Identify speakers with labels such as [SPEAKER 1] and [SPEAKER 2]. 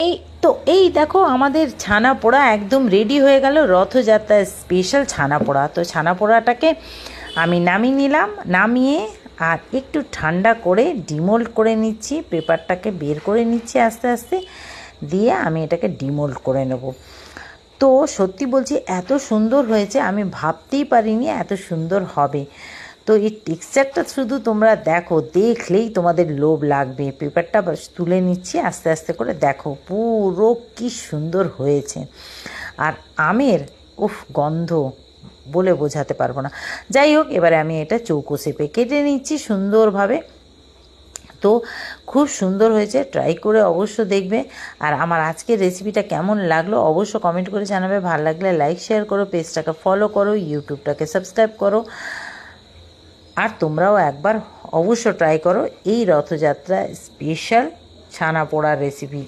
[SPEAKER 1] এই তো এই দেখো আমাদের ছানা পোড়া একদম রেডি হয়ে গেল, রথযাত্রার স্পেশাল ছানা পোড়া। তো ছানা পোড়াটাকে আমি নামিয়ে নিলাম, নামিয়ে আর একটু ঠান্ডা করে ডিমোল্ড করে নিচ্ছি, পেপারটাকে বের করে নিচ্ছি আস্তে আস্তে, দিয়ে আমি এটাকে ডিমোল্ড করে নেব। তো সত্যি বলছি এত সুন্দর হয়েছে, আমি ভাবতেই পারিনি এত সুন্দর হবে। তো এই টেক্সচারটা শুধু তোমরা দেখো, দেখলেই তোমাদের লোভ লাগবে। পেপারটা তুলে নিচ্ছি আস্তে আস্তে করে, দেখো পুরো কি সুন্দর হয়েছে। আর আমের উফ গন্ধ বলে বোঝাতে পারবো না। যাই হোক, এবারে আমি এটা চৌকো শেপে কেটে নিচ্ছি সুন্দরভাবে। তো খুব সুন্দর হয়েছে, ট্রাই করে অবশ্য দেখবে। আর আমার আজকের রেসিপিটা কেমন লাগলো অবশ্য কমেন্ট করে জানাবে। ভালো লাগলে লাইক শেয়ার করো, পেজটাকে ফলো করো, ইউটিউবটাকে সাবস্ক্রাইব করো। আর তোমরাও একবার অবশ্য ট্রাই করো এই রথযাত্রা স্পেশাল ছানা পোড়ার রেসিপি।